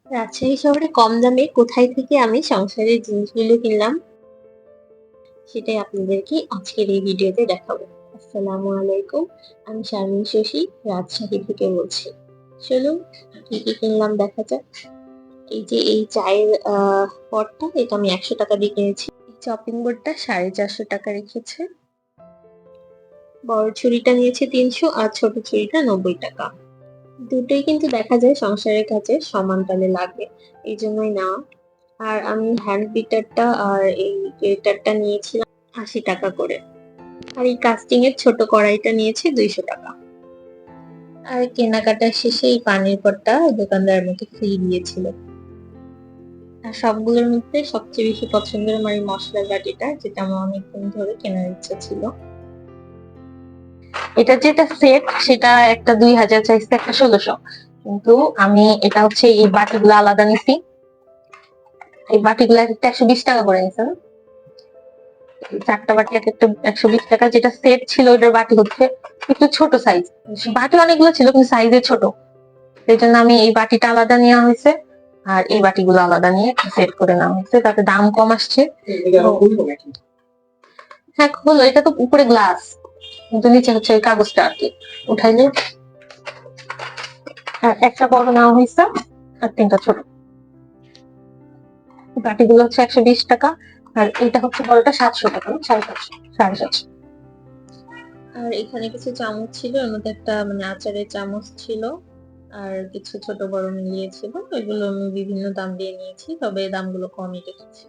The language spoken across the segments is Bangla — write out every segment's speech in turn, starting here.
রাজশাহী শহরে কম দামে কোথায় থেকে আমি সংসারের জিনিসগুলো কিনলাম সেটাই আপনাদেরকে আজকের এই ভিডিওতে দেখাবো। আসসালামু আলাইকুম, আমি শারমিন শশী রাজশাহী থেকে বলছি। চলুন কি কি কিনলাম দেখা যাক। এই যে এই চায়ের পটটা, এটা আমি 100 টাকা দিয়ে কিনেছি। এই চপিং বোর্ডটা 450 টাকা রেখেছে। বড় ছুরিটা নিয়েছে 300 আর ছোট ছুরিটা 90 টাকা। দুটোই কিন্তু দেখা যায় সংসারের কাজে সমান তালে লাগে, এই জন্যই নেওয়া। আর আমি হ্যান্ড বিটারটা আর এই গ্রেটারটা নিয়েছিলাম 80 টাকা করে। আর এই কাস্টিং এর ছোট কড়াইটা নিয়েছি 200 টাকা। আর কেনাকাটা শেষে এই পানির পটটা দোকানদার আমাকে ফ্রি দিয়েছিল। আর সবগুলোর মধ্যে সবচেয়ে বেশি পছন্দের আমার এই মশলার বাটিটা, যেটা আমার অনেকদিন ধরে কেনার ইচ্ছা ছিল। এটা যেটা সেট সেটা একটা 2000 চাইছে, একটা 1600, কিন্তু আমি এটা হচ্ছে এই বাটিগুলো আলাদা নিছি। এই বাটিগুলো একটা 120 টাকা করে নিছেন। 4টা বাটি এক একটা 120 টাকা। যেটা সেট ছিল ওটার বাটি হচ্ছে একটু ছোট সাইজ। বাটি অনেকগুলো ছিল কিন্তু সাইজে ছোট, সেই জন্য আমি এই বাটিটা আলাদা নেওয়া হয়েছে আর এই বাটিগুলো আলাদা নিয়ে সেট করে নেওয়া হয়েছে, তাতে দাম কম আসছে। হ্যাঁ হলো, এটা তো উপরে গ্লাস কিন্তু নিচে হচ্ছে ওই কাগজটা আর কি উঠাইলে। আর একটা বড় নেওয়া হয়েছে আর 3টা ছোট। বাটিগুলো হচ্ছে 120 টাকা আর এটা হচ্ছে বড়টা 700 টাকা, 750, 750। আর এখানে কিছু চামচ ছিল, এর মধ্যে একটা মানে আচারের চামচ ছিল আর কিছু ছোট বড় মিলিয়ে ছিল। এগুলো আমি বিভিন্ন দাম দিয়ে নিয়েছি, তবে দামগুলো কমই রেখেছি।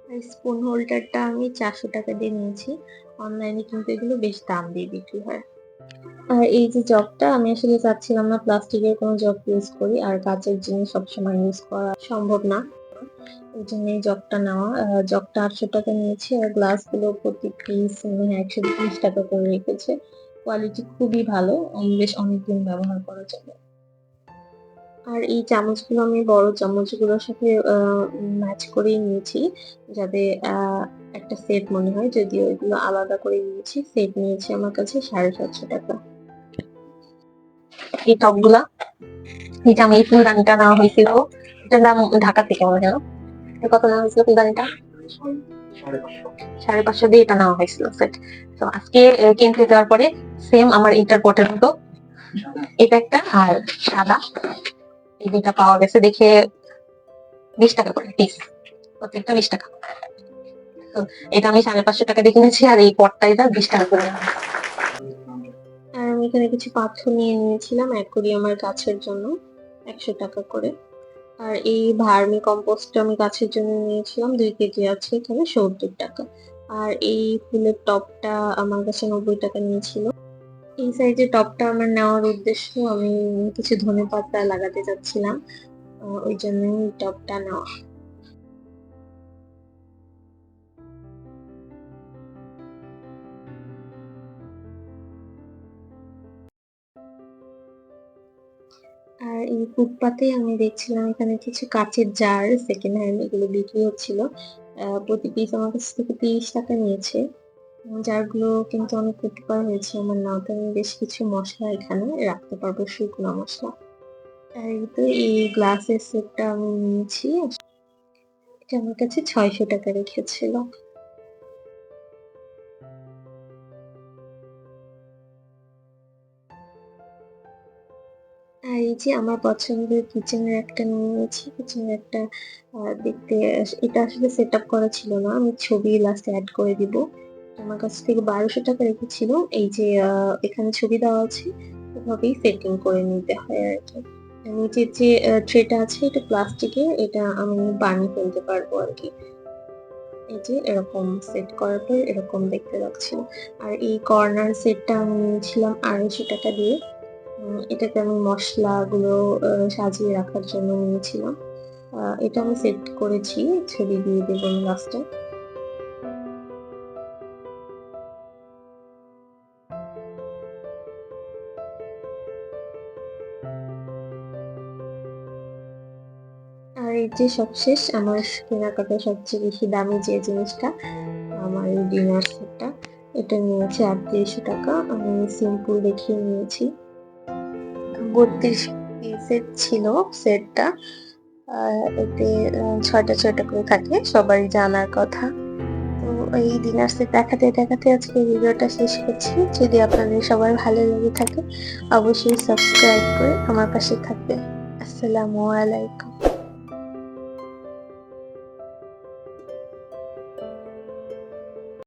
আর স্পুন হোল্ডারটা আমি 400 টাকা দিয়ে নিয়েছি। অনলাইনে কিন্তু এগুলো বেশ দাম দিয়ে বিক্রি হয়। আর এই যে জগটা, আমি আসলে চাচ্ছিলাম না প্লাস্টিকের কোনো জগ ইউজ করি, আর কাঁচের জিনিস সবসময় ইউজ করা সম্ভব না, এই জন্য এই জগটা নেওয়া। জগটা 800 টাকা নিয়েছি আর গ্লাস গুলো প্রতি পিস 130 টাকা করে রেখেছে। কোয়ালিটি খুবই ভালো, বেশ অনেকদিন ব্যবহার করা যাবে। আর এই চামচগুলো আমি বড় চামচগুলোর সাথে ম্যাচ করেই নিয়েছি, যাতে একটা সেট মনে হয়, যদিও এগুলো আলাদা করে নিয়েছি। সেট নিয়েছি আমার কাছে 750 টাকা। এই টপগুলা, এটা আমি এই ফুলদানিটা নেওয়া হয়েছিল, এটার দাম ঢাকা থেকে মনে হয়। কত নেওয়া হয়েছিল ফুলদানিটা? 550 দিয়ে এটা নেওয়া হয়েছিল সেট। তো আজকে কিনতে যাওয়ার পরে সেম আমার ইন্টার পটের মতো এটা একটা আর সাদা, এই দুইটা পাওয়া গেছে দেখে 20 টাকা করে পিস, প্রত্যেকটা 20 টাকা। তো এটা আমি 550 টাকা দিয়ে কিনেছি আর এই পটটা এটা 20 টাকা করে। আর আমি এখানে কিছু পাথর নিয়ে নিয়েছিলাম অ্যাকুরিয়ামের গাছের জন্য, 100 টাকা করে। আর এই ভার্মি কম্পোস্টটা আমি গাছের জন্য নিয়েছিলাম, 2 কেজি আছে এখানে, 70 টাকা। আর এই ফুলের টবটা আমার কাছে 90 টাকা নিয়েছিল। এই সাইজের টবটা আমার নেওয়ার উদ্দেশ্য, আমি কিছু ধনেপাতা লাগাতে চাচ্ছিলাম, ওই জন্য এই টবটা নেওয়া। আর এই ফুটপাতে আমি দেখছিলাম এখানে কিছু কাচের জার সেকেন্ড হ্যান্ড, এগুলো বিক্রি হচ্ছিল। প্রতি পিস আমার কাছ থেকে 30 টাকা নিয়েছে। জারগুলো কিন্তু অনেক উপকার হয়েছে আমার, নাও তো আমি বেশ কিছু মশলা এখানে রাখতে পারবো, শুকনো মশলা। আর এই তো এই গ্লাসের সেটটা আমি নিয়েছি, এটা আমার কাছে 600 টাকা রেখেছিল। আর এই যে আমার পছন্দের কিচেনের একটা নিয়েছি, কিচেনের একটা দেখতে, এটা আসলে সেট আপ করা ছিল না, আমি ছবি লাস্টে অ্যাড করে দিব। আমার কাছ থেকে 1200 টাকা রেখেছিল। এই যে এখানে ছবি দেওয়া আছে, এভাবেই সেটিং করে নিতে হয় আর কি। নিচের যে ট্রেটা আছে এটা প্লাস্টিকের, এটা আমি বানিয়ে ফেলতে পারবো আর কি। এই যে এরকম সেট করার পর এরকম দেখতে লাগছিল। আর এই কর্নার সেটটা আমি নিয়েছিলাম 250 টাকা দিয়ে। এটাতে আমি মশলাগুলো সাজিয়ে রাখার জন্য নিয়েছিলাম। এটা আমি সেট করেছি, ছবি দিয়ে দেবো লাস্টে। আর এই যে সবশেষ আমার কেনাকাটা সবচেয়ে বেশি দামি যে জিনিসটা, আমার এই ডিনার সেটটা, এটা নিয়েছি 3800 টাকা। আমি সিম্পল দেখিয়ে নিয়েছি, 32 এই সেট ছিল সেটটা। এতে ৬টা ৬টা করে থাকে, সবারই জানার কথা। তো এই ডিনার সেট দেখাতে দেখাতে আজকে ভিডিওটা শেষ করছি। যদি আপনাদের সবার ভালো লেগে থাকে অবশ্যই সাবস্ক্রাইব করে আমার পাশে থাকবেন। আসসালামু আলাইকুম।